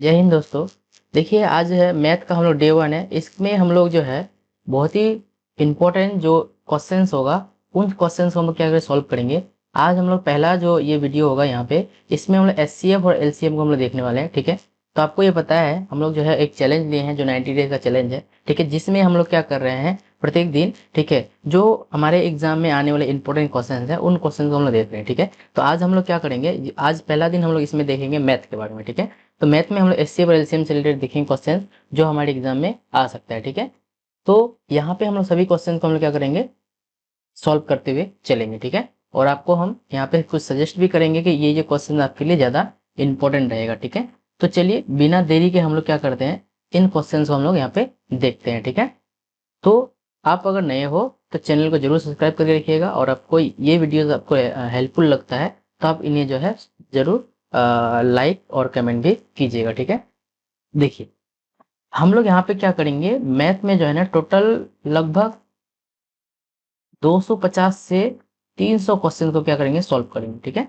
जय हिंद दोस्तों। देखिए आज है मैथ का हम लोग डे 1 है। इसमें हम लोग जो है बहुत ही इम्पोर्टेंट जो क्वेश्चंस होगा उन क्वेश्चंस को हम लोग क्या करें सॉल्व करेंगे। आज हम लोग पहला जो ये वीडियो होगा यहाँ पे इसमें हम लोग एचसीएफ और एलसीएम को हम लोग देखने वाले हैं। ठीक है, तो आपको ये पता है हम लोग जो है एक चैलेंज लिए हैं जो 90 डेज का चैलेंज है। ठीक है, जिसमें हम लोग क्या कर रहे हैं प्रत्येक दिन, ठीक है, जो हमारे एग्जाम में आने वाले इंपॉर्टेंट क्वेश्चन है उन क्वेश्चन को हम लोग देख रहे हैं। ठीक है, तो आज हम लोग क्या करेंगे, आज पहला दिन हम लोग इसमें देखेंगे मैथ के बारे में। ठीक है, तो मैथ में हम लोग एचसीएफ और एलसीएम से रिलेटेड देखेंगे क्वेश्चन जो हमारे एग्जाम में आ सकता है। ठीक है, तो यहाँ पे हम लोग सभी क्वेश्चन को हम लोग क्या करेंगे सॉल्व करते हुए चलेंगे। ठीक है, और आपको हम यहाँ पे कुछ सजेस्ट भी करेंगे कि ये क्वेश्चन आपके लिए ज्यादा इंपॉर्टेंट रहेगा। ठीक है, तो चलिए बिना देरी के हम लोग क्या करते हैं इन क्वेश्चन को हम लोग यहाँ पे देखते हैं। ठीक है, तो आप अगर नए हो तो चैनल को जरूर सब्सक्राइब करके रखिएगा, और आपको ये वीडियोस आपको हेल्पफुल लगता है तो आप इन्हें जो है जरूर लाइक और कमेंट भी कीजिएगा। ठीक है, देखिए हम लोग यहाँ पे क्या करेंगे मैथ में जो है ना टोटल लगभग 250 से 300 क्वेश्चन को क्या करेंगे सॉल्व करेंगे। ठीक है,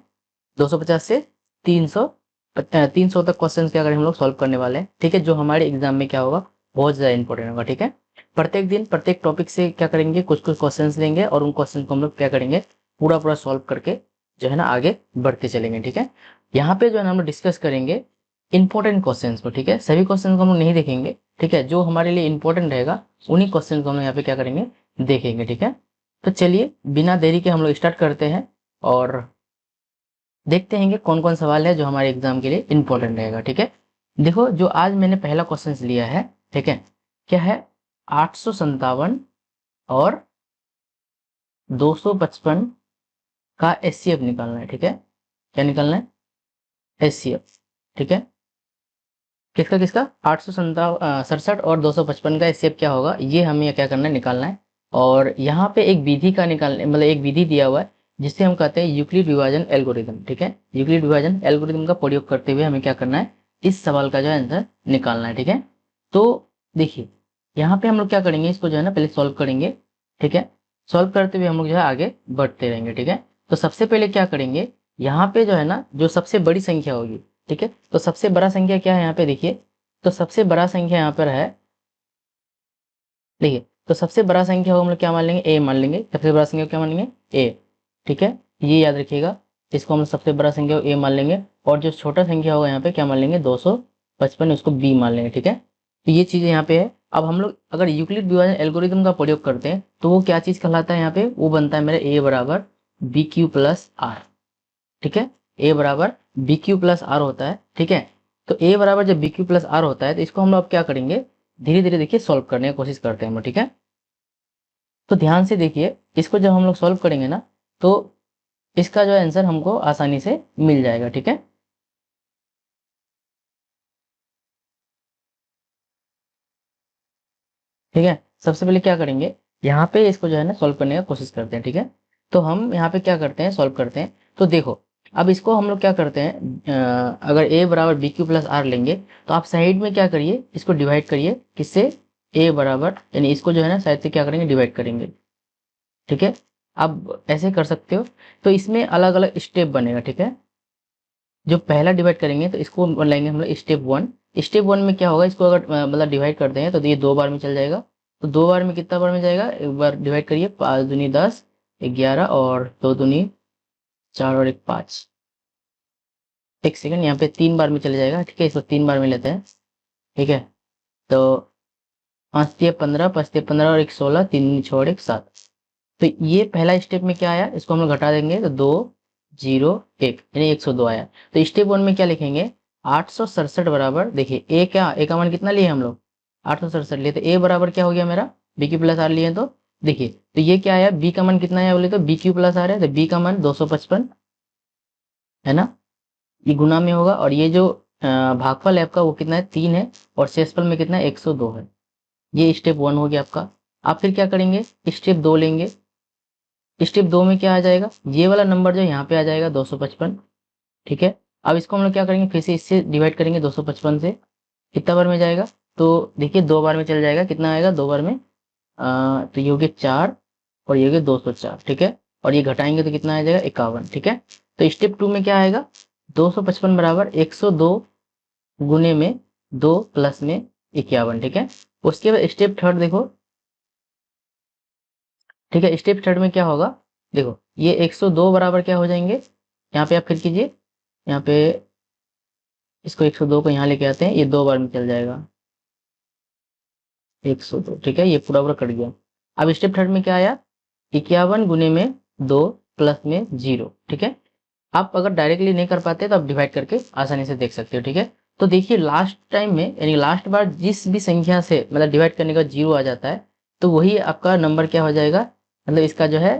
250 से 300 300 तक क्वेश्चन क्या करेंगे हम लोग सॉल्व करने वाले हैं। ठीक है, जो हमारे एग्जाम में क्या होगा बहुत ज्यादा इंपॉर्टेंट होगा। ठीक है, प्रत्येक दिन प्रत्येक टॉपिक से क्या करेंगे कुछ कुछ क्वेश्चंस लेंगे और उन क्वेश्चन को हम लोग क्या करेंगे पूरा पूरा सॉल्व करके जो है ना आगे बढ़ते चलेंगे। ठीक है, यहाँ पे जो है ना हम लोग डिस्कस करेंगे इंपॉर्टेंट क्वेश्चंस को। ठीक है, सभी क्वेश्चन को हम लोग नहीं देखेंगे। ठीक है, जो हमारे लिए इंपॉर्टेंट रहेगा उन्हीं क्वेश्चन को हम लोग यहाँ पे क्या करेंगे देखेंगे। ठीक है, तो चलिए बिना देरी के हम लोग स्टार्ट करते हैं और देखते हैं कि कौन कौन सवाल है जो हमारे एग्जाम के लिए इंपॉर्टेंट रहेगा। ठीक है, देखो जो आज मैंने पहला क्वेश्चन लिया है, ठीक है, क्या है 857 और 255 का एचसीएफ निकालना है। ठीक है, क्या निकालना है एचसीएफ। ठीक है, किसका किसका 867 और 255 का एचसीएफ क्या होगा ये हमें क्या करना है निकालना है। और यहाँ पे एक विधि का निकालने मतलब एक विधि दिया हुआ है जिसे हम कहते हैं यूक्लिड विभाजन एल्गोरिथम। ठीक है, यूक्लिड विभाजन एल्गोरिथम का प्रयोग करते हुए हमें क्या करना है इस सवाल का जो है आंसर निकालना है। ठीक है, तो देखिए यहाँ पे हम लोग क्या करेंगे इसको जो है ना पहले सॉल्व करेंगे। ठीक है, सॉल्व करते हुए हम लोग जो है आगे बढ़ते रहेंगे। ठीक है, तो सबसे पहले क्या करेंगे यहाँ पे जो है ना जो सबसे बड़ी संख्या होगी, ठीक है, तो सबसे बड़ा संख्या क्या है यहाँ पे देखिए, तो सबसे बड़ा संख्या यहाँ पर है, देखिए तो सबसे बड़ा संख्या होगा हम लोग क्या मान लेंगे ए मान लेंगे। सबसे बड़ा संख्या क्या मान लेंगे ए। ठीक है, ये याद रखिएगा, इसको हम सबसे बड़ा संख्या ए मान लेंगे और जो छोटा संख्या होगा यहाँ पे क्या मान लेंगे 255 उसको बी मान लेंगे। ठीक है, तो ये चीज यहाँ पे है। अब हम लोग अगर यूक्लिड विभाजन एल्गोरिथम का प्रयोग करते हैं तो वो क्या चीज कहलाता है यहाँ पे वो बनता है मेरा ए बराबर बी क्यू प्लस आर। ठीक है, ए बराबर बी क्यू प्लस आर होता है। ठीक है, तो ए बराबर जब बी क्यू प्लस आर होता है तो इसको हम लोग क्या करेंगे धीरे धीरे देखिए सॉल्व करने की कोशिश करते हैं हम लोग। ठीक है, तो ध्यान से देखिए इसको जब हम लोग सॉल्व करेंगे ना तो इसका जो आंसर हमको आसानी से मिल जाएगा। ठीक है, ठीक है, सबसे पहले क्या करेंगे यहाँ पे इसको जो है ना सॉल्व करने का कोशिश करते हैं। ठीक है, तो हम यहाँ पे क्या करते हैं सॉल्व करते हैं। तो देखो अब इसको हम लोग क्या करते हैं अगर a बराबर बी क्यू प्लस आर लेंगे तो आप साइड में क्या करिए इसको डिवाइड करिए किससे a बराबर यानी इसको जो है ना साइड से क्या करेंगे डिवाइड करेंगे। ठीक है, अब ऐसे कर सकते हो, तो इसमें अलग अलग स्टेप बनेगा। ठीक है, जो पहला डिवाइड करेंगे तो इसको लेंगे हम लोग स्टेप 1। स्टेप 1 में क्या होगा इसको अगर मतलब डिवाइड करते हैं तो ये 2 बार में चल जाएगा। तो 2 बार में कितना बार में जाएगा एक बार डिवाइड करिए 5 दूनी 10 11 और 2 दूनी 4 और 1 5। एक सेकंड यहाँ पे 3 बार में चले जाएगा। ठीक है, इसको 3 बार में लेते हैं। ठीक है, तो 5 तिया 15 5 तिया 15 और 1 16 3 छोड़ 1 7। तो ये पहला स्टेप में क्या आया इसको हम लोग घटा देंगे तो 2 0 1 यानी 102 आया। तो स्टेप 1 में क्या लिखेंगे 867 बराबर देखिए ए क्या ए का मान कितना लिए हम लोग 867 लिए, तो ए बराबर क्या हो गया मेरा बी क्यू प्लस आर लिए। तो देखिए तो ये क्या आया बी का मान कितना आया बोले तो बी क्यू प्लस आर है, तो बी का मान 255 है ना, ये गुना में होगा। और ये जो भागफल है आपका वो कितना है 3 है और शेषफल में कितना है 102 है। ये स्टेप 1 हो गया आपका। आप फिर क्या करेंगे स्टेप 2 लेंगे। स्टेप 2 में क्या आ जाएगा ये वाला नंबर जो यहाँ पे आ जाएगा 255। ठीक है, अब इसको हम लोग क्या करेंगे फिर से इससे डिवाइड करेंगे 255 से, कितना बार में जाएगा तो देखिए 2 बार में चल जाएगा। कितना आएगा 2 बार में तो ये हो गया 4 और ये हो गया 204। ठीक है, और ये घटाएंगे तो कितना आ जाएगा 51। ठीक है, तो स्टेप 2 में क्या आएगा 255 बराबर 102 गुने में 2 प्लस में 51, ठीक है। उसके बाद स्टेप थर्ड देखो, ठीक है। स्टेप थर्ड में क्या होगा, देखो ये 102 बराबर क्या हो जाएंगे, यहाँ पे आप फिर कीजिए, यहाँ पे इसको 102 को यहाँ लेके आते हैं, ये 2 बार में चल जाएगा 102, ठीक है। ये पूरा पूरा कट गया। अब स्टेप थर्ड में क्या आया, 51 गुने में 2 प्लस में 0, ठीक है। आप अगर डायरेक्टली नहीं कर पाते तो आप डिवाइड करके आसानी से देख सकते हो, ठीक है। तो देखिए लास्ट टाइम में, यानी लास्ट बार जिस भी संख्या से मतलब डिवाइड करने का 0 आ जाता है, तो वही आपका नंबर क्या हो जाएगा, मतलब इसका जो है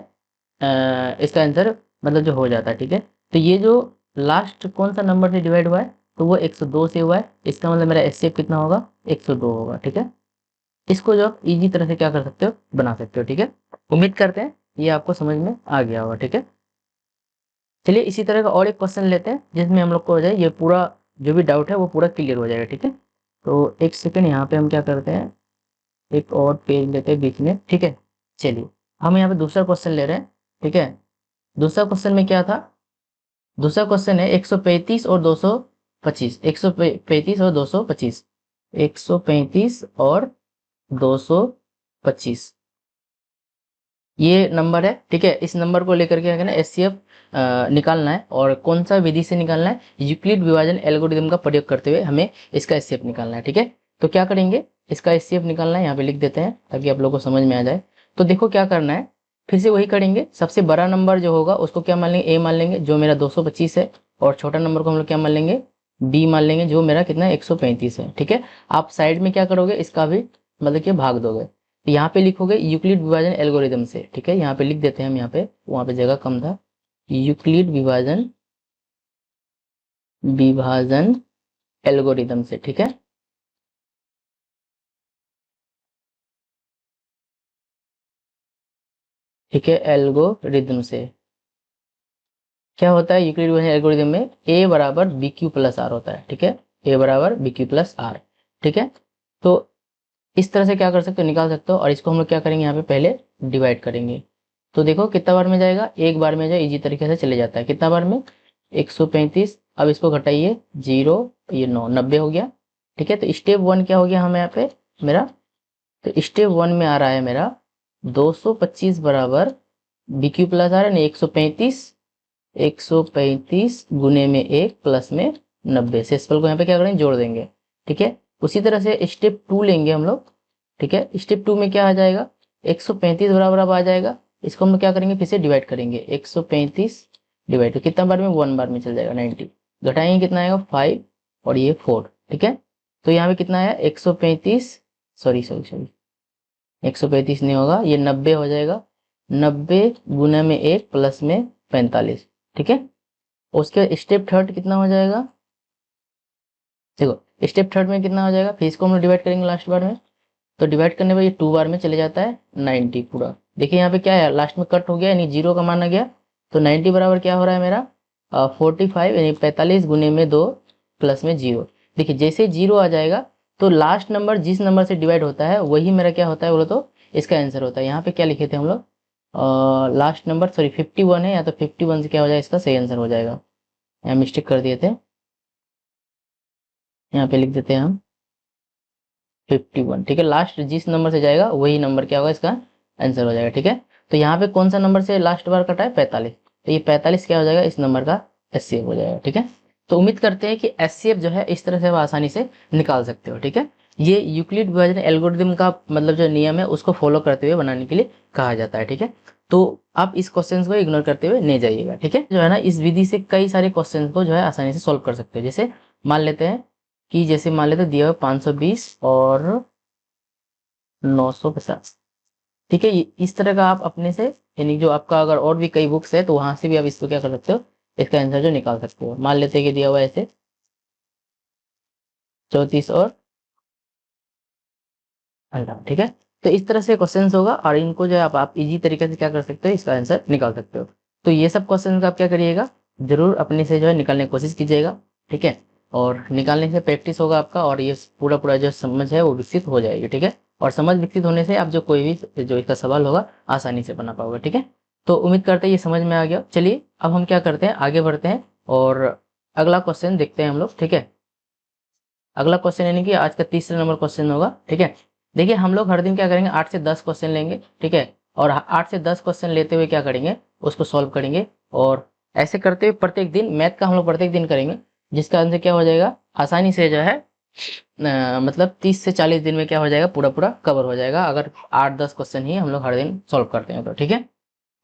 इसका आंसर मतलब जो हो जाता है, ठीक है। तो ये जो लास्ट कौन सा नंबर से डिवाइड हुआ है, तो वो 102 से हुआ है। इसका मतलब मेरा एचसीएफ कितना होगा, 102 होगा, ठीक है। इसको जो आप इजी तरह से क्या कर सकते हो, बना सकते हो, ठीक है। उम्मीद करते हैं ये आपको समझ में आ गया होगा, ठीक है। चलिए इसी तरह का और एक क्वेश्चन लेते हैं जिसमें हम लोग को हो जाए ये पूरा जो भी डाउट है वो पूरा क्लियर हो जाएगा, ठीक है। तो एक सेकंड, यहाँ पे हम क्या करते हैं, एक और पेज लेते हैं बीच में, ठीक है। चलिए हम यहाँ पे दूसरा क्वेश्चन ले रहे हैं, ठीक है। दूसरा क्वेश्चन में क्या था, दूसरा क्वेश्चन है 135 और 225, 135 और 225, 135 और 225 ये नंबर है, ठीक है। इस नंबर को लेकर के क्या करना है, एचसीएफ निकालना है। और कौन सा विधि से निकालना है, यूक्लिड विभाजन एल्गोरिदम का प्रयोग करते हुए हमें इसका एचसीएफ निकालना है, ठीक है। तो क्या करेंगे, इसका एचसीएफ निकालना है, यहाँ पे लिख देते हैं ताकि आप लोगों को समझ में आ जाए। तो देखो क्या करना है, फिर से वही करेंगे। सबसे बड़ा नंबर जो होगा उसको क्या मान लेंगे, ए मान लेंगे, जो मेरा 225 है। और छोटा नंबर को हम लोग क्या मान लेंगे, बी मान लेंगे, जो मेरा कितना 135 है, ठीक है। आप साइड में क्या करोगे, इसका भी मतलब कि भाग दोगे। तो यहाँ पे लिखोगे यूक्लिड विभाजन एल्गोरिदम से, ठीक है। यहाँ पे लिख देते हैं हम, यहाँ पे वहां पे जगह कम था, यूक्लिड विभाजन विभाजन एल्गोरिदम से, ठीक है। ठीक है, एल्गोरिदम से क्या होता है, यूक्लिड विभाजन एल्गोरिदम में ए बराबर बी क्यू प्लस आर होता है, ठीक है। ए बराबर बी क्यू प्लस आर, ठीक है। तो इस तरह से क्या कर सकते हो, निकाल सकते हो। और इसको हम लोग क्या करेंगे, यहाँ पे पहले डिवाइड करेंगे। तो देखो कितना बार में जाएगा, एक बार में जाए, इजी तरीके से चले जाता है। कितना बार में, 135। अब इसको घटाइए, 0, ये 9, 90 हो गया, ठीक है। तो स्टेप 1 क्या हो गया हमें यहाँ पे मेरा, तो स्टेप 1 में आ रहा है मेरा 225 बराबर बी क्यू प्लस आर, यानी 135, 135 गुने में 1 प्लस में 90। सेसफल को यहाँ पे क्या करेंगे, जोड़ देंगे, ठीक है। उसी तरह से स्टेप 2 लेंगे हम लोग, ठीक है। स्टेप 2 में क्या आ जाएगा, 135 बराबर अब आ जाएगा। इसको हम लोग क्या करेंगे, फिर से डिवाइड करेंगे, 135 डिवाइड, तो कितना बार में, 1 बार में चल जाएगा, 90। घटाएंगे कितना आएगा, 5, और ये 4, ठीक है। तो यहाँ पे कितना आया, 135, सॉरी सॉरी सॉरी, 135 नहीं होगा, ये 90 हो जाएगा। 90 गुना में 1 प्लस में 45, ठीक है। उसके स्टेप थर्ड कितना हो जाएगा, देखो स्टेप थर्ड में कितना हो जाएगा, फिर इसको हम डिवाइड करेंगे लास्ट बार में। तो डिवाइड करने पर ये 2 बार में चले जाता है, 90 पूरा। देखिए यहाँ पे क्या है, लास्ट में कट हो गया, यानी 0 का मान आ गया। तो 90 बराबर क्या हो रहा है मेरा, 45, यानी 45 गुने में 2 प्लस में 0। देखिए जैसे 0 आ जाएगा तो लास्ट नंबर जिस नंबर से डिवाइड होता है वही मेरा क्या होता है बोलो, तो इसका आंसर होता है। यहाँ पे क्या लिखे थे हम लोग, लास्ट नंबर सॉरी 51 है, या तो 51 से क्या हो जाएगा, इसका सही आंसर हो जाएगा। यहाँ मिस्टेक कर दिए थे, यहाँ पे लिख देते हैं हम 51, ठीक है। लास्ट जिस नंबर से जाएगा वही नंबर क्या होगा, इसका आंसर हो जाएगा, ठीक है। तो यहाँ पे कौन सा नंबर से लास्ट बार कटा है, 45, तो ये 45 क्या हो जाएगा, इस नंबर का एचसीएफ हो जाएगा, ठीक है। तो उम्मीद करते हैं कि एचसीएफ जो है इस तरह से आप आसानी से निकाल सकते हो, ठीक है। ये यूक्लिड विभाजन एल्गोरिदम का मतलब जो नियम है उसको फॉलो करते हुए बनाने के लिए कहा जाता है, ठीक है। तो आप इस क्वेश्चन को इग्नोर करते हुए नहीं जाइएगा, ठीक है। जो है ना, इस विधि से कई सारे क्वेश्चन को जो है आसानी से सॉल्व कर सकते हो। जैसे मान लेते हैं कि जैसे मान लेते दिया हुआ 520 और 950, ठीक है। इस तरह का आप अपने से, यानी जो आपका अगर और भी कई बुक्स है तो वहां से भी आप इसको क्या कर सकते हो, इसका आंसर जो निकाल सकते हो। मान लेते हैं कि दिया हुआ है ऐसे 34 और 18, ठीक है। तो इस तरह से क्वेश्चन होगा और इनको जो है आप इजी तरीके से क्या कर सकते हो, इसका आंसर निकाल सकते हो। तो ये सब क्वेश्चन का आप क्या करिएगा, जरूर अपने से जो है निकालने की कोशिश कीजिएगा, ठीक है। और निकालने से प्रैक्टिस होगा आपका, और ये पूरा पूरा जो समझ है वो विकसित हो जाएगी, ठीक है। और समझ विकसित होने से आप जो कोई भी जो इसका सवाल होगा आसानी से बना पाओगे, ठीक है। तो उम्मीद करते हैं ये समझ में आ गया। चलिए अब हम क्या करते हैं, आगे बढ़ते हैं और अगला क्वेश्चन देखते हैं हम लोग, ठीक है। अगला क्वेश्चन यानी कि आज का तीसरा नंबर क्वेश्चन होगा, ठीक है। देखिए हम लोग हर दिन क्या करेंगे, 8 से 10 क्वेश्चन लेंगे, ठीक है। और 8 से 10 क्वेश्चन लेते हुए क्या करेंगे, उसको सॉल्व करेंगे। और ऐसे करते हुए प्रत्येक दिन मैथ का हम लोग प्रत्येक दिन करेंगे, जिसका आंसर क्या हो जाएगा, आसानी से जो है मतलब 30 से 40 दिन में क्या हो जाएगा, पूरा पूरा कवर हो जाएगा, अगर 8-10 क्वेश्चन ही हम लोग हर दिन सॉल्व करते हैं तो, ठीक है।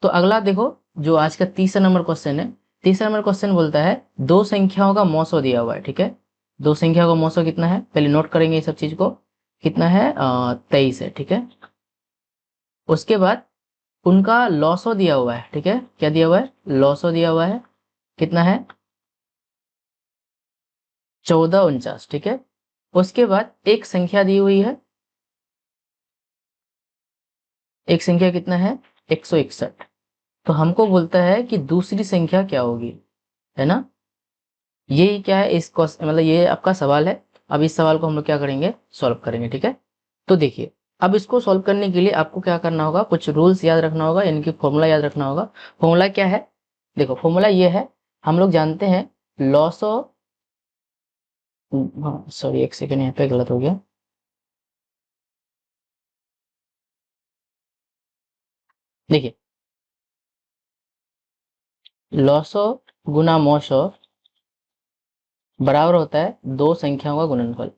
तो अगला देखो, जो आज का तीसरा नंबर क्वेश्चन है, तीसरा नंबर क्वेश्चन बोलता है दो संख्याओं का मौसो दिया हुआ है, ठीक है। दो संख्याओं का मौसो कितना है, पहले नोट करेंगे ये सब चीज को। कितना है, 23 है, ठीक है। उसके बाद उनका लॉसो दिया हुआ है, ठीक है। क्या दिया हुआ है, लॉसो दिया हुआ है, कितना है, 1449, ठीक है। उसके बाद एक संख्या दी हुई है, एक संख्या कितना है, 161। तो हमको बोलता है कि दूसरी संख्या क्या होगी, है ना। ये क्या है, इस क्वेश्चन मतलब ये आपका सवाल है। अब इस सवाल को हम लोग क्या करेंगे, सॉल्व करेंगे, ठीक है। तो देखिए अब इसको सॉल्व करने के लिए आपको क्या करना होगा, कुछ रूल्स याद रखना होगा, यानी कि फॉर्मूला याद रखना होगा। फॉर्मूला क्या है, देखो फॉर्मूला ये है, हम लोग जानते हैं लॉस ऑफ, हाँ सॉरी एक सेकेंड यहाँ पे गलत हो गया। देखिए लॉस ऑफ गुना मॉस ऑफ बराबर होता है दो संख्याओं का गुणनफल,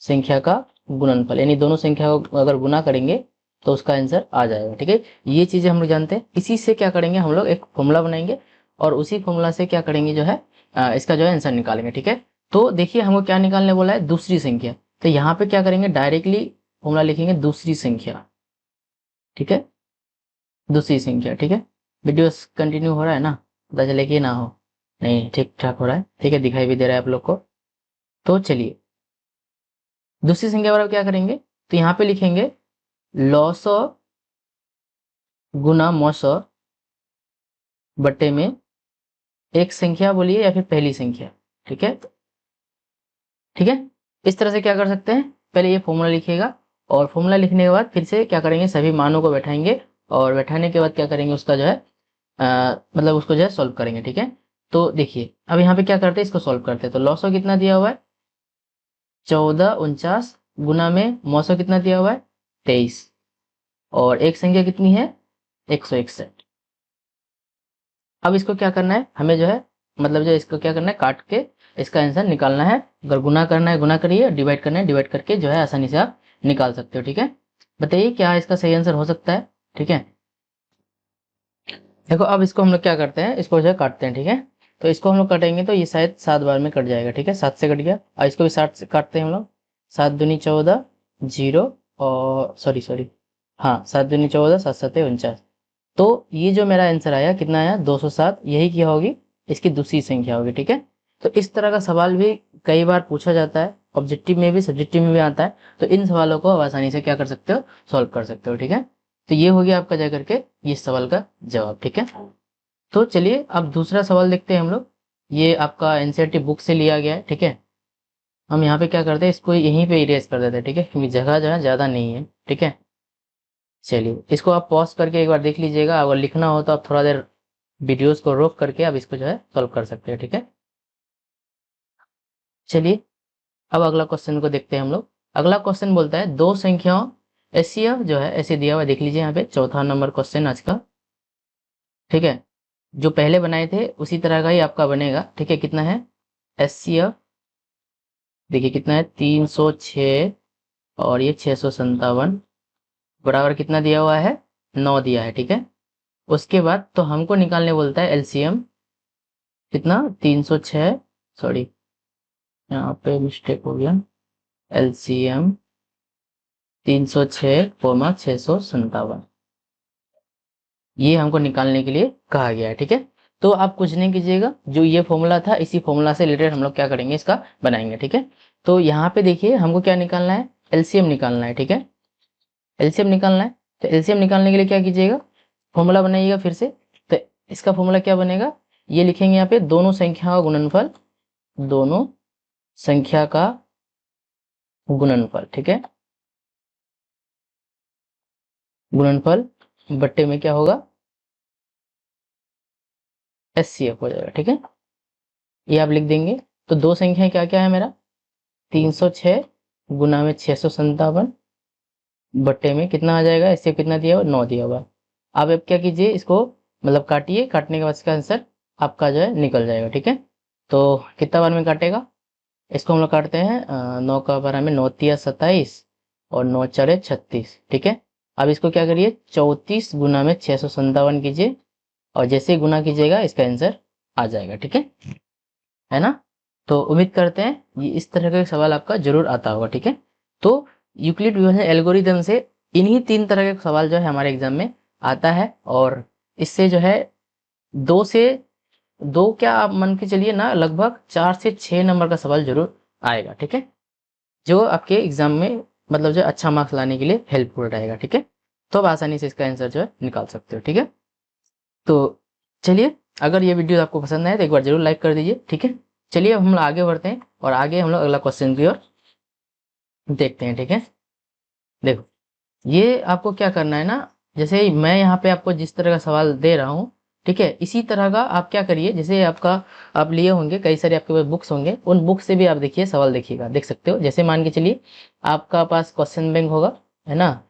संख्या का गुणनफल, यानी दोनों संख्या को अगर गुना करेंगे तो उसका आंसर आ जाएगा, ठीक है। ये चीजें हम लोग जानते हैं। इसी से क्या करेंगे, हम लोग एक फॉर्मूला बनाएंगे और उसी फॉर्मूला से क्या करेंगे जो है इसका जो है आंसर निकालेंगे, ठीक है। तो देखिए हमको क्या निकालने बोला है, दूसरी संख्या। तो यहाँ पे क्या करेंगे, डायरेक्टली फॉर्मूला लिखेंगे दूसरी संख्या, ठीक है। दूसरी संख्या, ठीक है। वीडियो कंटिन्यू हो रहा है ना, पता चले कि ना हो, नहीं ठीक ठाक हो रहा है, ठीक है, दिखाई भी दे रहा है आप लोग को। तो चलिए दूसरी संख्या बराबर क्या करेंगे, तो यहाँ पे लिखेंगे लॉस ऑफ गुना मॉस ऑफ बट्टे में एक संख्या बोलिए या फिर पहली संख्या, ठीक है। ठीक है, इस तरह से क्या कर सकते हैं, पहले ये फॉर्मूला लिखिएगा और फॉर्मूला लिखने के बाद फिर से क्या करेंगे, सभी मानों को बैठाएंगे और बैठाने के बाद क्या करेंगे, उसका जो है मतलब उसको जो है सॉल्व करेंगे, ठीक है। तो देखिए अब यहाँ पे क्या करते हैं, इसको सॉल्व करते हैं। तो लॉस ऑफ कितना दिया हुआ है, 1449 गुना में मौसो कितना दिया हुआ है, 23, और एक संख्या कितनी है, 161। अब इसको क्या करना है, हमें जो है मतलब जो इसको क्या करना है, काट के इसका आंसर निकालना है। अगर गुना करना है गुना करिए, डिवाइड करना है डिवाइड करके जो है आसानी से आप निकाल सकते हो, ठीक है। बताइए क्या इसका सही आंसर हो सकता है, ठीक है। देखो अब इसको हम लोग क्या करते हैं, इसको जो है काटते हैं, ठीक है। तो इसको हम लोग काटेंगे तो ये शायद 7 बार में कट जाएगा, ठीक है, 7 से कट गया। और इसको भी 7 से काटते हैं हम लोग, 7 दूनी 14, 0, और सॉरी सॉरी, हाँ 7 दूनी 14, 7 सत्ते 49। तो ये जो मेरा आंसर आया कितना आया, 207, यही क्या होगी, इसकी दूसरी संख्या होगी, ठीक है। तो इस तरह का सवाल भी कई बार पूछा जाता है, ऑब्जेक्टिव में भी सब्जेक्टिव में भी आता है। तो इन सवालों को आप आसानी से क्या कर सकते हो, सॉल्व कर सकते हो, ठीक है। तो ये हो गया आपका जा करके ये सवाल का जवाब, ठीक है। तो चलिए अब दूसरा सवाल देखते हैं हम लोग। ये आपका एनसीईआरटी बुक से लिया गया है, ठीक है। हम यहाँ पे क्या करते हैं, इसको यहीं पे इरेज कर देते हैं, ठीक है, क्योंकि जगह जो है ज्यादा नहीं है, ठीक है। चलिए इसको आप पॉज करके एक बार देख लीजिएगा, अगर लिखना हो तो आप थोड़ा देर वीडियोस को रोक करके आप इसको जो है सॉल्व कर सकते हैं, ठीक है। चलिए अब अगला क्वेश्चन को देखते हैं हम लोग। अगला क्वेश्चन बोलता है दो संख्याओं एचसीएफ जो है ऐसे दिया हुआ है, देख लीजिए यहाँ पे चौथा नंबर क्वेश्चन आज का, ठीक है। जो पहले बनाए थे उसी तरह का ही आपका बनेगा, ठीक है। कितना है एचसीएफ, देखिए कितना है 306 और ये 657 बराबर कितना दिया हुआ है, 9 दिया है, ठीक है। उसके बाद तो हमको निकालने बोलता है एलसीएम, कितना 306, सॉरी यहाँ पे मिस्टेक हो गया, एलसीएम 306 कोमा 657, ये हमको निकालने के लिए कहा गया है, ठीक है। तो आप कुछ नहीं कीजिएगा, जो ये फॉर्मूला था इसी फॉर्मूला से रिलेटेड हम लोग क्या करेंगे, इसका बनाएंगे, ठीक है। तो यहाँ पे देखिए हमको क्या निकालना है, एलसीएम निकालना है, ठीक है। एलसीएम निकालना है, तो एलसीएम निकालने के लिए क्या कीजिएगा, फॉर्मूला बनाइएगा फिर से। तो इसका फॉर्मूला क्या बनेगा, ये लिखेंगे यहाँ पे दोनों संख्या का गुणनफल, दोनों संख्या का गुणनफल, ठीक है। गुणनफल बट्टे में क्या होगा, एचसीएफ हो जाएगा, ठीक है। ये आप लिख देंगे। तो दो संख्याएं क्या क्या है मेरा, 306 गुना में 657 बट्टे में कितना आ जाएगा, इससे कितना दिया हुआ 9 दिया हुआ। अब क्या कीजिए, इसको मतलब काटिए, काटने के बाद इसका आंसर आपका जो है निकल जाएगा। ठीक है, तो कितना बार में काटेगा, इसको हम लोग काटते हैं 9 का बारह में, 9 तिया 27 और 9 चौड़े 36। ठीक है, अब इसको क्या करिए, 34 गुना में 657 कीजिए और जैसे ही गुना कीजिएगा इसका आंसर आ जाएगा। ठीक है ना। तो उम्मीद करते हैं ये इस तरह का सवाल आपका जरूर आता होगा। ठीक है, तो यूक्लिड विभाजन एल्गोरिदम से इन्हीं 3 तरह के सवाल जो है हमारे एग्जाम में आता है, और इससे जो है 2 से 2 क्या आप मान के चलिए ना, लगभग 4 से 6 नंबर का सवाल जरूर आएगा। ठीक है, जो आपके एग्जाम में मतलब जो अच्छा मार्क्स लाने के लिए हेल्पफुल रहेगा। ठीक है, तो आप आसानी से इसका आंसर जो है निकाल सकते हो। ठीक है, तो चलिए, अगर ये वीडियो आपको पसंद आए तो एक बार जरूर लाइक कर दीजिए। ठीक है, चलिए अब हम लोग आगे बढ़ते हैं और आगे हम लोग अगला क्वेश्चन की ओर देखते हैं। ठीक है, देखो ये आपको क्या करना है ना, जैसे मैं यहाँ पे आपको जिस तरह का सवाल दे रहा हूँ, ठीक है, इसी तरह का आप क्या करिए, जैसे आपका आप लिए होंगे कई सारे आपके पास बुक्स होंगे, उन बुक से भी आप देखिए सवाल देखिएगा, देख सकते हो। जैसे मान के चलिए आपका पास क्वेश्चन बैंक होगा, है ना,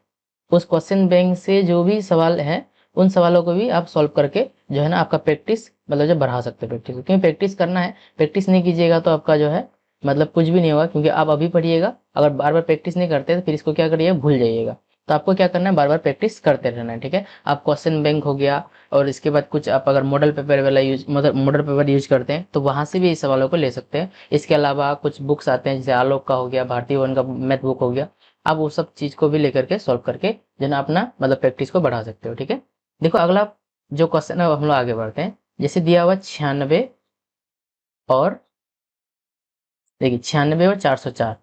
उस क्वेश्चन बैंक से जो भी सवाल है उन सवालों को भी आप सॉल्व करके जो है ना आपका प्रैक्टिस मतलब जो बढ़ा सकते हो प्रैक्टिस, क्योंकि प्रैक्टिस करना है। प्रैक्टिस नहीं कीजिएगा तो आपका जो है मतलब कुछ भी नहीं होगा, क्योंकि आप अभी पढ़िएगा, अगर बार बार प्रैक्टिस नहीं करते तो फिर इसको क्या करिए, भूल जाइएगा। तो आपको क्या करना है, बार बार प्रैक्टिस करते रहना है। ठीक है, आप क्वेश्चन बैंक हो गया, और इसके बाद कुछ आप अगर मॉडल पेपर वाला यूज मतलब मॉडल पेपर यूज करते हैं तो वहां से भी इस सवालों को ले सकते हैं। इसके अलावा कुछ बुक्स आते हैं, जैसे आलोक का हो गया, भारतीय वन का मैथ बुक हो गया, आप वो सब चीज को भी लेकर के सॉल्व करके जो है ना अपना मतलब प्रैक्टिस को बढ़ा सकते हो। ठीक है, देखो अगला जो क्वेश्चन है हम लोग आगे बढ़ते हैं। जैसे दिया हुआ 96 और देखिए 96 और 404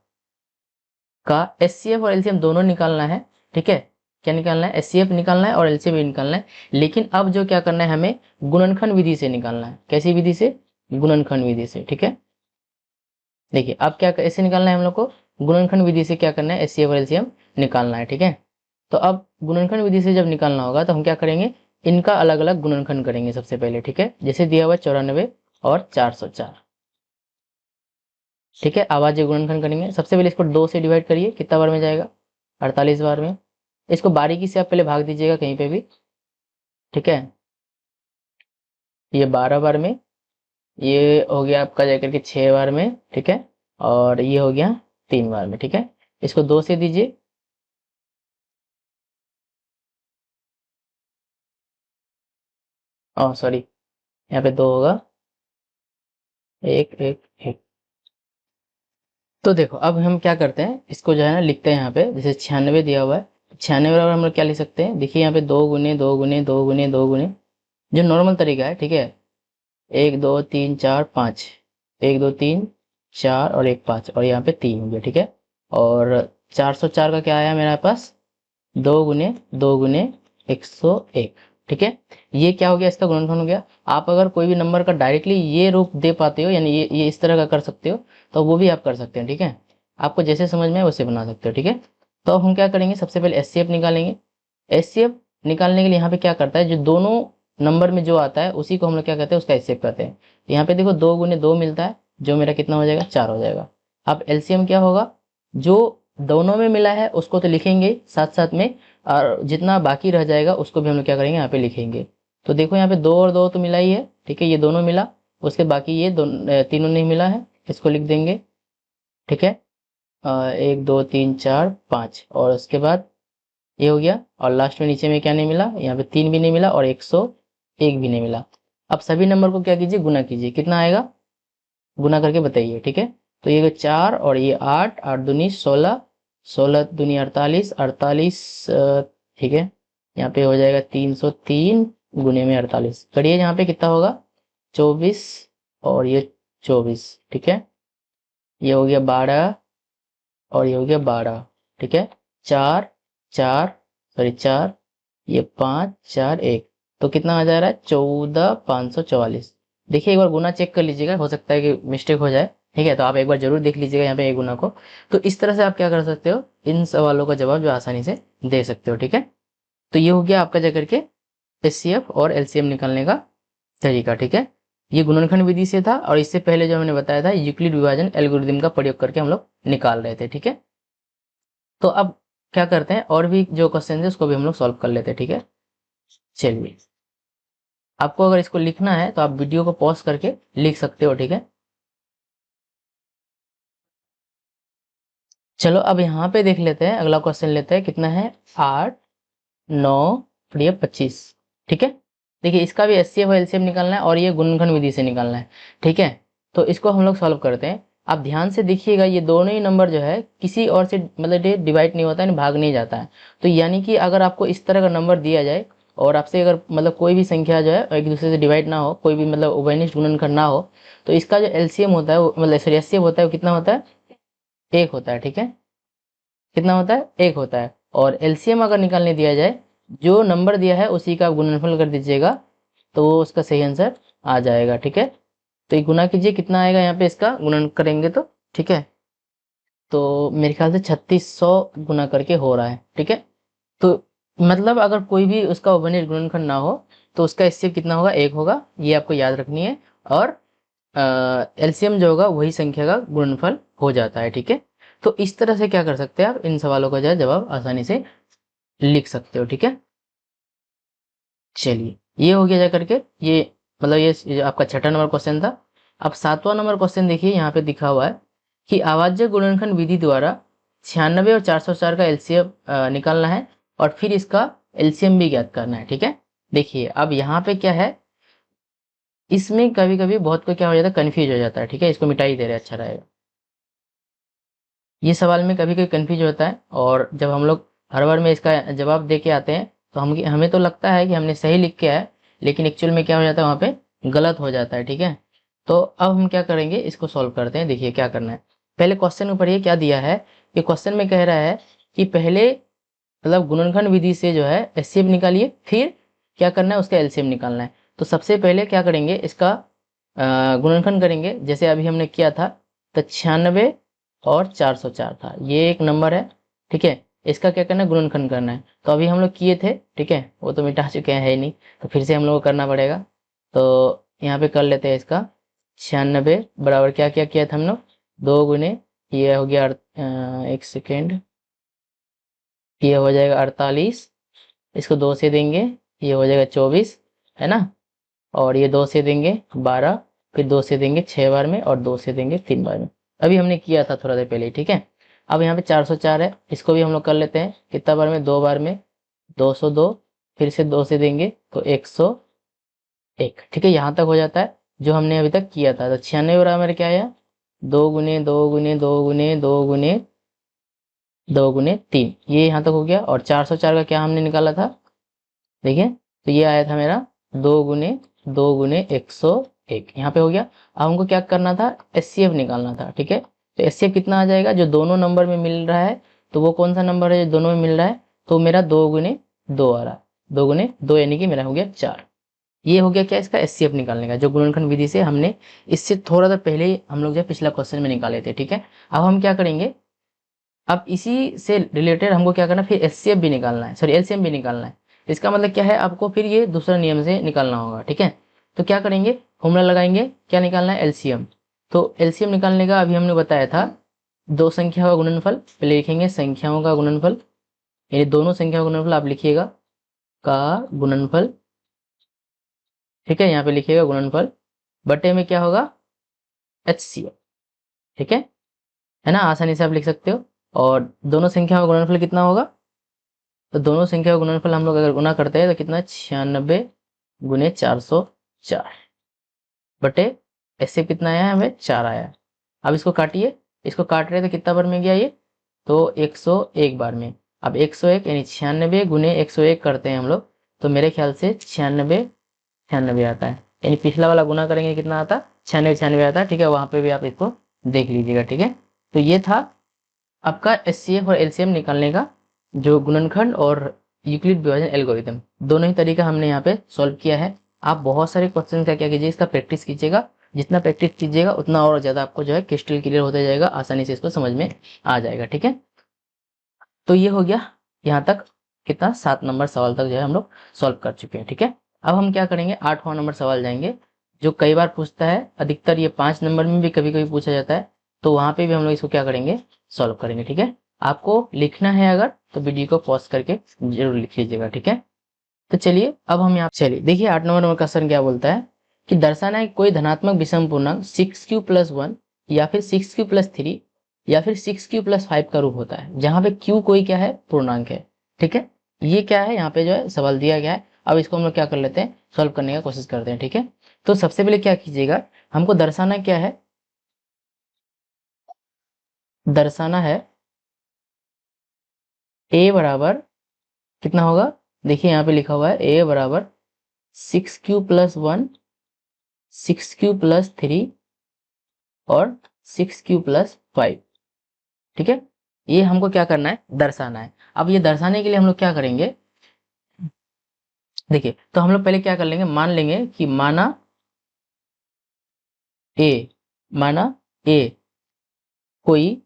का एचसीएफ और एलसीएम दोनों निकालना है। ठीक है, क्या निकालना है, एचसीएफ निकालना है और एलसीएम भी निकालना है। लेकिन अब जो क्या करना है, हमें गुणनखंड विधि से निकालना है। कैसी विधि से, गुणनखंड विधि से। ठीक है, देखिए अब क्या ऐसे निकालना है हम लोग को, गुणनखंड विधि से क्या करना है, एचसीएफ और एलसीएम निकालना है। ठीक है, तो अब गुणनखंड विधि से जब निकालना होगा तो हम क्या करेंगे, इनका अलग अलग गुणनखंड करेंगे सबसे पहले। ठीक है, जैसे दिया हुआ 94 और 404। ठीक है, आवाज़ गुणनखंड करेंगे। सबसे पहले इसको 2 से डिवाइड करिए, कितना बार में जाएगा, 48 बार में। इसको बारीकी से आप पहले भाग दीजिएगा कहीं पे भी। ठीक है, ये 12 बार में, ये हो गया आपका जाकर के 6 बार में। ठीक है, और ये हो गया 3 बार में। ठीक है, इसको 2 से दीजिए, सॉरी, यहाँ पे 2 होगा, एक एक एक। तो देखो अब हम क्या करते हैं, इसको जो है ना लिखते हैं यहाँ पे, जैसे 96 दिया हुआ है, 96 बराबर हम लोग क्या लिख सकते हैं, देखिए यहाँ पे 2 गुने 2 गुने 2 गुने 2 गुने, जो नॉर्मल तरीका है। ठीक है, 1 2 3 4 5, 1 2 3 4 और एक 5, और यहाँ पे 3 हो गया। ठीक है, और 404 का क्या आया मेरे पास, 2 गुने 101। ठीक है, ये क्या हो गया, इसका गुणनखंड हो गया। आप अगर कोई भी नंबर का डायरेक्टली ये रूप दे पाते हो, यानी ये इस तरह का कर सकते हो, तो वो भी आप कर सकते हैं। ठीक है, आपको जैसे समझ में आए वैसे बना सकते हो। ठीक है, तो अब हम क्या करेंगे, सबसे पहले एचसीएफ निकालेंगे। एचसीएफ निकालने के लिए यहाँ पे क्या करता है, जो दोनों नंबर में जो आता है उसी को हम लोग क्या कहते हैं, उसका एचसीएफ कहते हैं। यहाँ पे देखो 2 गुने 2 मिलता है, जो मेरा कितना हो जाएगा, 4 हो जाएगा। अब एलसीएम क्या होगा, जो दोनों में मिला है उसको तो लिखेंगे साथ साथ में, और जितना बाकी रह जाएगा उसको भी हम लोग क्या करेंगे, यहाँ पे लिखेंगे। तो देखो यहाँ पे 2 और 2 तो मिला ही है। ठीक है, ये दोनों मिला, उसके बाकी ये तीनों नहीं मिला है, इसको लिख देंगे। ठीक है, 1 2 3 4 5, और उसके बाद ये हो गया, और लास्ट में नीचे में क्या नहीं मिला, यहाँ पे 3 भी नहीं मिला और 101 भी नहीं मिला। अब सभी नंबर को क्या कीजिए, गुना कीजिए, कितना आएगा, गुना करके बताइए। ठीक है, तो ये 4 और ये 8, 8 दूनी 16, 16 दूनी 48, 48, ठीक है, यहाँ पे हो जाएगा 303 गुने में 48, करिए यहाँ पे कितना होगा, 24 और ये 24। ठीक है, ये हो गया 12 और ये हो गया 12। ठीक है, 4 4 सॉरी 4, ये 5 4 1, तो कितना आ जा रहा है, 14,544। देखिए एक बार गुना चेक कर लीजिएगा, हो सकता है कि मिस्टेक हो जाए। ठीक है, तो आप एक बार जरूर देख लीजिएगा यहाँ पे एक गुना को। तो इस तरह से आप क्या कर सकते हो, इन सवालों का जवाब जो आसानी से दे सकते हो। ठीक है, तो ये हो गया आपका जाकर के एचसीएफ और एलसीएम निकालने का तरीका। ठीक है, ये गुणनखंड विधि से था, और इससे पहले जो हमने बताया था यूक्लिड विभाजन एल्गोरिदम का प्रयोग करके हम लोग निकाल रहे थे। ठीक है, तो अब क्या करते हैं, और भी जो क्वेश्चन है उसको भी हम लोग सॉल्व कर लेते हैं। ठीक है, चलिए, आपको अगर इसको लिखना है तो आप वीडियो को पॉज करके लिख सकते हो। ठीक है, चलो अब यहाँ पे देख लेते हैं, अगला क्वेश्चन लेते हैं। कितना है, 8 9 और ये 25। ठीक है, देखिए इसका भी एचसीएफ और एलसीएम निकालना है, और ये गुणनखंड विधि से निकालना है। ठीक है, तो इसको हम लोग सॉल्व करते हैं। आप ध्यान से देखिएगा, ये दोनों ही नंबर जो है किसी और से मतलब डिवाइड नहीं होता है, भाग नहीं जाता है। तो यानी कि अगर आपको इस तरह का नंबर दिया जाए और आपसे अगर मतलब कोई भी संख्या जो है एक दूसरे से डिवाइड ना हो, कोई भी मतलब उभयनिष्ठ गुणनखंड ना हो, तो इसका जो एलसीएम होता है मतलब सॉरी एचसीएफ होता है, वो कितना होता है, 1 होता है। ठीक है, कितना होता है, 1 होता है। और एलसीएम अगर निकालने दिया जाए, जो नंबर दिया है उसी का आप गुणनफल कर दीजिएगा, तो उसका सही आंसर आ जाएगा। ठीक है, तो ये गुना कीजिए, कितना आएगा यहाँ पे इसका गुणन करेंगे तो। ठीक है, तो मेरे ख्याल से 3600 गुना करके हो रहा है। ठीक है, तो मतलब अगर कोई भी उसका उभयनिष्ठ गुणनखंड ना हो तो उसका एचसीएफ कितना होगा, 1 होगा, ये आपको याद रखनी है। और एलसीएम जो होगा वही संख्या का गुणनफल हो जाता है। ठीक है, तो इस तरह से क्या कर सकते हैं, आप इन सवालों का जो है जवाब आसानी से लिख सकते हो। ठीक है, चलिए, ये हो गया जा करके, ये मतलब ये आपका छठा नंबर क्वेश्चन था। अब 7वां नंबर क्वेश्चन देखिए, यहाँ पे दिखा हुआ है कि अभाज्य गुणनखंड विधि द्वारा 96 और 404 का एलसीएम निकालना है, और फिर इसका एलसीएम भी ज्ञात करना है। ठीक है, देखिए अब यहाँ पे क्या है, इसमें कभी कभी बहुत को क्या हो जाता है, कन्फ्यूज हो जाता है। ठीक है, इसको मिटा ही दे रहे, अच्छा रहेगा। ये सवाल में कभी कभी कन्फ्यूज होता है, और जब हम लोग हर बार में इसका जवाब दे के आते हैं तो हमें तो लगता है कि हमने सही लिख के आया, लेकिन एक्चुअल में क्या हो जाता है, वहाँ पे गलत हो जाता है। ठीक है, तो अब हम क्या करेंगे, इसको सॉल्व करते हैं। देखिए क्या करना है, पहले क्वेश्चन में पढ़िए क्या दिया है। कि क्वेश्चन में कह रहा है कि पहले मतलब गुणनखंड विधि से जो है एचसीएफ निकालिए, फिर क्या करना है, उसका एलसीएम निकालना है। तो सबसे पहले क्या करेंगे, इसका गुणनखंड करेंगे, जैसे अभी हमने किया था। तो 96 और 404 था, ये एक नंबर है। ठीक है, इसका क्या करना है, गुणनखंड करना है। तो अभी हम लोग किए थे, ठीक है, वो तो मिटा चुके हैं, है ही नहीं, तो फिर से हम लोग को करना पड़ेगा। तो यहाँ पे कर लेते हैं इसका 96 बराबर क्या क्या किया था हम लोग, 2 गुने, ये हो गया एक सेकेंड, ये हो जाएगा 48, इसको 2 से देंगे, ये हो जाएगा 24, है ना। और ये 2 से देंगे 12, फिर 2 से देंगे 6 बार में, और 2 से देंगे 3 बार में। अभी हमने किया था थोड़ा देर पहले ही। ठीक है, अब यहाँ पे 404 है, इसको भी हम लोग कर लेते हैं, कितना बार में, 2 बार में, 202, फिर से 2 से देंगे तो 101। ठीक है, यहाँ तक हो जाता है जो हमने अभी तक किया था। तो 96 बराबर क्या आया, 2 गुने 2 गुने 2 गुने 2 गुने 2 गुने 3, ये यहाँ तक हो गया। और 404 का क्या हमने निकाला था, देखिए, तो ये आया था मेरा 2 गुने 101, यहाँ पे हो गया। अब हमको क्या करना था, एचसीएफ निकालना था। ठीक है, तो एचसीएफ कितना आ जाएगा, जो दोनों नंबर में मिल रहा है, तो वो कौन सा नंबर है जो दोनों में मिल रहा है, तो मेरा 2 गुने 2 आ रहा है, 2 गुने 2 यानी कि मेरा हो गया 4। ये हो गया क्या, इसका एचसीएफ निकालने का, जो गुणनखंड विधि से हमने इससे थोड़ा देर पहले ही हम लोग जो पिछला क्वेश्चन में निकाले थे। ठीक है, अब हम क्या करेंगे, अब इसी से रिलेटेड हमको क्या करना है, फिर एचसीएफ भी निकालना है, सॉरी एलसीएम भी निकालना है। इसका मतलब क्या है, आपको फिर ये दूसरा नियम से निकालना होगा। ठीक है, तो क्या करेंगे, फॉर्मूला लगाएंगे, क्या निकालना है, एलसीएम। तो एलसीएम निकालने का अभी हमने बताया था, दो संख्या का गुणनफल, पहले लिखेंगे संख्याओं का गुणनफल, यानी दोनों संख्या का गुणनफल आप लिखिएगा, का गुणनफल। ठीक है, यहाँ पे लिखिएगा गुणनफल, बटे में क्या होगा, एचसीएफ। ठीक है ना, आसानी से आप लिख सकते हो। और दोनों संख्या का गुणनफल कितना होगा, तो दोनों संख्या का गुणनफल हम लोग अगर गुना करते हैं तो कितना, 96 गुने 404 बटे ऐसे कितना आया है, हमें 4 आया है। अब इसको काटिए, इसको काट रहे तो कितना बार में गया ये, तो 101 बार में। अब 101 यानी 96 गुने 101 करते हैं हम लोग, तो मेरे ख्याल से 96 96 आता है, यानी पिछला वाला गुना करेंगे कितना आता, 96 96 आता है। ठीक है, वहां पे भी आप इसको देख लीजिएगा। ठीक है, तो ये था आपका एचसीएफ और एलसीएम निकालने का जो गुणनखंड और यूक्लिड विभाजन एल्गोरिथम, दोनों ही तरीका हमने यहाँ पे सॉल्व किया है। आप बहुत सारे क्वेश्चन का क्या कीजिए, इसका प्रैक्टिस कीजिएगा, जितना प्रैक्टिस कीजिएगा उतना और ज़्यादा आपको जो है क्रिस्टल क्लियर होता जाएगा, आसानी से इसको समझ में आ जाएगा। ठीक है, तो ये हो गया यहाँ तक, कितना 7 नंबर सवाल तक जो है हम लोग सॉल्व कर चुके हैं। ठीक है, अब हम क्या करेंगे, 8वां नंबर सवाल जाएंगे, जो कई बार पूछता है, अधिकतर ये 5 नंबर में भी कभी कभी पूछा जाता है, तो वहां पे भी हम लोग इसको क्या करेंगे, सॉल्व करेंगे। ठीक है, आपको लिखना है अगर तो वीडियो को पॉज करके जरूर लिख लीजिएगा। ठीक है, तो चलिए अब हम यहाँ चलिए देखिए 8 नंबर का क्वेश्चन क्या बोलता है कि दर्शाना है कोई धनात्मक विषम पूर्णांक 6q+1 या फिर 6q+3 या फिर 6q+5 का रूप होता है, जहां पे q कोई क्या है, पूर्णांक है। ठीक है, ये क्या है, यहाँ पे जो है सवाल दिया गया है। अब इसको हम लोग क्या कर लेते हैं, सॉल्व करने का कोशिश करते हैं। ठीक है, तो सबसे पहले क्या कीजिएगा, हमको दर्शाना क्या है, दर्शाना है a बराबर कितना होगा, देखिए यहाँ पे लिखा हुआ है a बराबर 6q+1, 6q+3 और 6q+5। ठीक है, ये हमको क्या करना है, दर्शाना है। अब ये दर्शाने के लिए हम लोग क्या करेंगे, देखिए तो हम लोग पहले क्या कर लेंगे, मान लेंगे कि ए माना ए कोई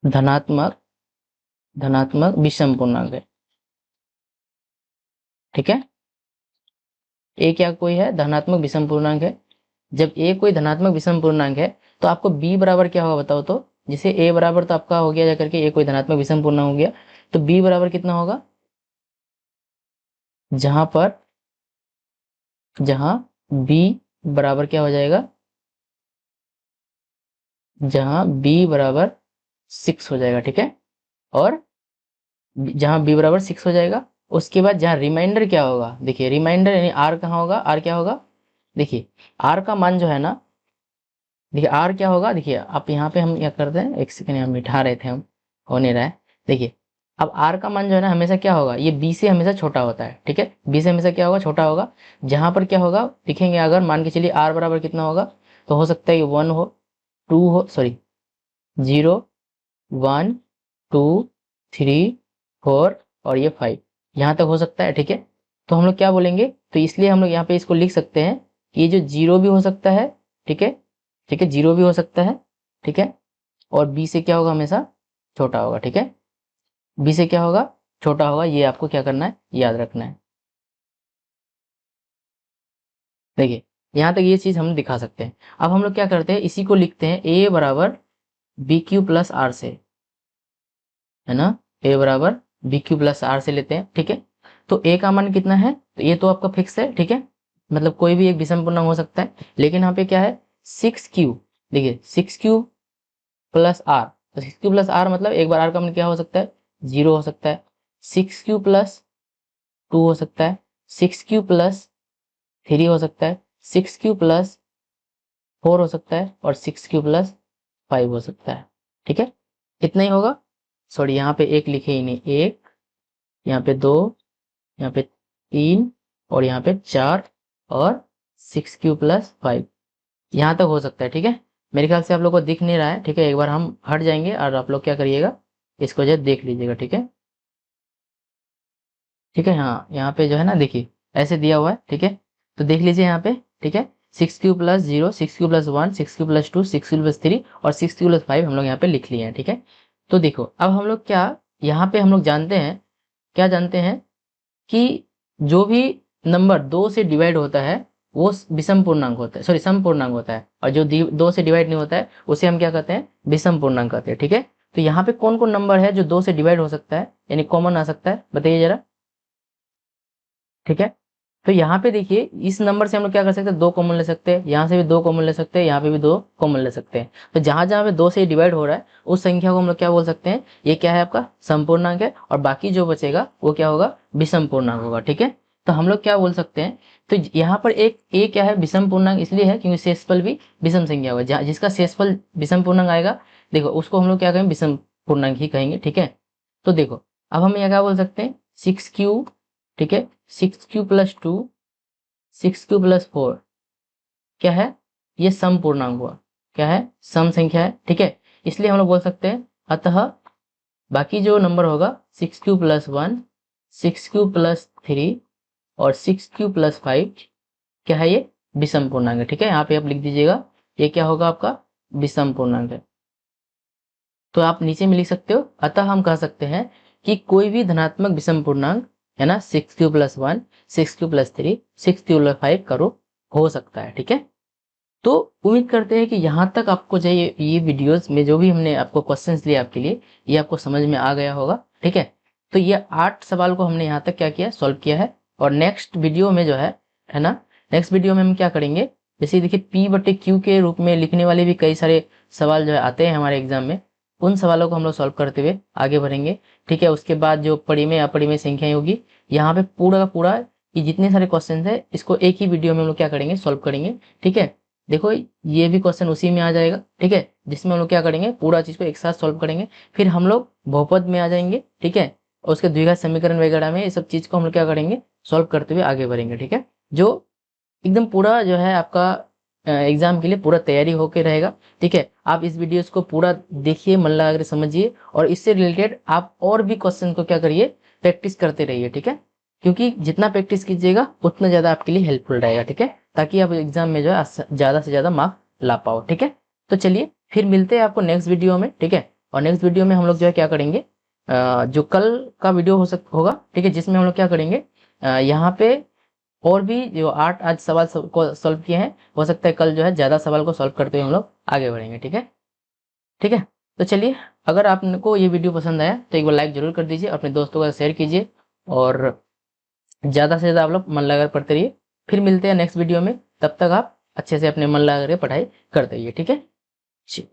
धनात्मक धनात्मक विषम पूर्णांक है। ठीक है, ए क्या कोई है, धनात्मक विषम पूर्णांक है। जब ए कोई धनात्मक विषम पूर्णांक है तो आपको बी बराबर क्या होगा बताओ तो, जिसे ए बराबर तो आपका हो गया जाकर के ए कोई धनात्मक विषम पूर्णांक हो गया, तो बी बराबर कितना होगा, जहां बी बराबर क्या हो जाएगा, जहां बी बराबर 6 हो जाएगा। ठीक है, और जहां बी बराबर 6 हो जाएगा, उसके बाद जहां रिमाइंडर क्या होगा, देखिए रिमाइंडर यानी आर कहाँ होगा, आर क्या होगा, देखिए आर का मान जो है ना, देखिए आर क्या होगा, देखिए आप यहाँ पे हम क्या करते हैं, एक सेकंड यहाँ मिटा रहे थे हम, हो नहीं रहा है। देखिए अब आर का मान जो है ना हमेशा क्या होगा, ये बी से हमेशा छोटा होता है। ठीक है, बी से हमेशा क्या होगा, छोटा होगा। जहां पर क्या होगा लिखेंगे, अगर मान के चलिए आर बराबर कितना होगा, तो हो सकता है ये 1 हो, 2 हो, सॉरी 0, 1, 2, 3, 4 और ये 5, यहाँ तक हो सकता है। ठीक है, तो हम लोग क्या बोलेंगे, तो इसलिए हम लोग यहाँ पे इसको लिख सकते हैं कि ये जो 0 भी हो सकता है। ठीक है, ठीक है, 0 भी हो सकता है। ठीक है, और बी से क्या होगा, हमेशा छोटा होगा। ठीक है, बी से क्या होगा, छोटा होगा, ये आपको क्या करना है, याद रखना है। देखिए यहाँ तक ये चीज हम दिखा सकते हैं। अब हम लोग क्या करते हैं, इसी को लिखते हैं ए बराबर BQ+R से, है ना, ए बराबर BQ+R से लेते हैं। ठीक है, तो ए का मान कितना है, तो ये तो आपका फिक्स है। ठीक है, मतलब कोई भी एक विषम पूर्णांक हो सकता है, लेकिन यहाँ पे क्या है 6Q, देखिए 6Q+R, तो 6Q+R मतलब एक बार आर का मान क्या हो सकता है, 0 हो सकता है, 6Q+2 हो सकता है, 6Q+3 हो सकता है, 6Q+4 हो सकता है और 6Q+5 हो सकता है। ठीक है, इतना ही होगा, सॉरी यहाँ पे एक लिखे ही नहीं, एक, यहाँ पे 2, यहाँ पे 3 और यहाँ पे 4 और 6Q+5, यहाँ तक हो सकता है। ठीक है, मेरे ख्याल से आप लोग को दिख नहीं रहा है। ठीक है, एक बार हम हट जाएंगे और आप लोग क्या करिएगा, इसको जो देख लीजिएगा। ठीक है, ठीक है, हाँ यहाँ पे जो है ना देखिए ऐसे दिया हुआ है। ठीक है, तो देख लीजिए यहाँ पे। ठीक है, 6Q+0, 6Q+1, 6Q+2, 6Q+3 और 6Q+5 हम लोग यहाँ पे लिख लिए हैं। ठीक है, तो देखो अब हम लोग क्या, यहाँ पे हम लोग जानते हैं, क्या जानते हैं कि जो भी नंबर 2 से डिवाइड होता है वो विषम पूर्णांक होता है, सॉरी सम पूर्णांक होता है, और जो 2 से डिवाइड नहीं होता है उसे हम क्या कहते हैं, विषम पूर्णांक कहते हैं। ठीक है, तो यहाँ पे कौन कौन नंबर है जो 2 से डिवाइड हो सकता है, यानी कॉमन आ सकता है, बताइए जरा। ठीक है, तो यहाँ पे देखिए इस नंबर से हम लोग क्या कर सकते हैं, 2 कॉमन ले सकते हैं, यहाँ से भी 2 कॉमन ले सकते हैं, यहाँ पे भी 2 कॉमन ले सकते हैं। तो जहां जहां पे 2 से डिवाइड हो रहा है उस संख्या को हम लोग क्या बोल सकते हैं, ये क्या है आपका संपूर्णांक है, और बाकी जो बचेगा वो क्या होगा, विषम पूर्णांक होगा। ठीक है, तो हम लोग क्या बोल सकते हैं, तो यहाँ पर एक ए क्या है, विषम पूर्णांक इसलिए है क्योंकि शेषफल भी विषम संख्या होगा, जिसका शेषफल विषम पूर्णांक आएगा, देखो उसको हम लोग क्या कहेंगे, विषम पूर्णांक ही कहेंगे। ठीक है, तो देखो अब हम यहाँ क्या बोल सकते हैं, 6Q, ठीक है, 6Q+2, 6Q+4 क्या है, ये सम पूर्णांक हुआ, क्या है, सम संख्या है। ठीक है, इसलिए हम लोग बोल सकते हैं अतः बाकी जो नंबर होगा 6Q+1, 6Q+3 और 6Q+5 क्या है, ये विषम पूर्णांक है। ठीक है, यहाँ पे आप लिख दीजिएगा, ये क्या होगा आपका विषम पूर्णांक है। तो आप नीचे में लिख सकते हो, अतः हम कह सकते हैं कि कोई भी धनात्मक विषम पूर्णांक है ना, 6 क्यू+1, 6 क्यू+3, 6 क्यू+5 करो, हो सकता है। ठीक है, तो उम्मीद करते हैं कि यहाँ तक आपको जो ये वीडियोस में जो भी हमने आपको क्वेश्चंस दिए आपके लिए, ये आपको समझ में आ गया होगा। ठीक है, तो ये 8 सवाल को हमने यहाँ तक क्या किया, सॉल्व किया है। और नेक्स्ट वीडियो में जो है ना, नेक्स्ट वीडियो में हम क्या करेंगे, जैसे देखिए P/Q के रूप में लिखने वाले भी कई सारे सवाल जो है आते हैं हमारे एग्जाम में, उन सवालों को हम लोग सॉल्व करते हुए आगे बढ़ेंगे। ठीक है, उसके बाद जो परिमेय अपरिमेय संख्याएं होगी, यहाँ पे पूरा का पूरा ये जितने सारे क्वेश्चन है इसको एक ही वीडियो में हम लोग क्या करेंगे, सॉल्व करेंगे। ठीक है, देखो ये भी क्वेश्चन उसी में आ जाएगा। ठीक है, जिसमें हम लोग क्या करेंगे, पूरा चीज को एक साथ सॉल्व करेंगे। फिर हम लोग बहुपद में आ जाएंगे। ठीक है, और उसके द्विघात समीकरण वगैरह में ये सब चीज को हम लोग क्या करेंगे, सॉल्व करते हुए आगे बढ़ेंगे। ठीक है, जो एकदम पूरा जो है आपका एग्जाम के लिए पूरा तैयारी होके रहेगा। ठीक है, आप इस वीडियोस को पूरा देखिए, मन लगा कर समझिए, और इससे रिलेटेड आप और भी क्वेश्चन को क्या करिए, प्रैक्टिस करते रहिए। ठीक है, क्योंकि जितना प्रैक्टिस कीजिएगा उतना ज्यादा आपके लिए हेल्पफुल रहेगा। ठीक है, ताकि आप एग्जाम में जो है ज्यादा से ज्यादा मार्क्स ला पाओ। ठीक है, तो चलिए फिर मिलते हैं आपको नेक्स्ट वीडियो में। ठीक है, और नेक्स्ट वीडियो में हम लोग जो है क्या करेंगे, जो कल का वीडियो होगा, ठीक है, जिसमें हम लोग क्या करेंगे, यहाँ पे और भी जो 8 आज सवाल को सॉल्व किए हैं, हो सकता है कल जो है ज्यादा सवाल को सॉल्व करते हुए हम लोग आगे बढ़ेंगे। ठीक है, ठीक है, तो चलिए, अगर आपको ये वीडियो पसंद आया तो एक बार लाइक जरूर कर दीजिए, अपने दोस्तों के साथ शेयर कीजिए, और ज्यादा से ज्यादा आप लोग मन लगाकर पढ़ते रहिए। फिर मिलते हैं नेक्स्ट वीडियो में, तब तक आप अच्छे से अपने मन लगा कर पढ़ाई करते रहिए। ठीक है, जी।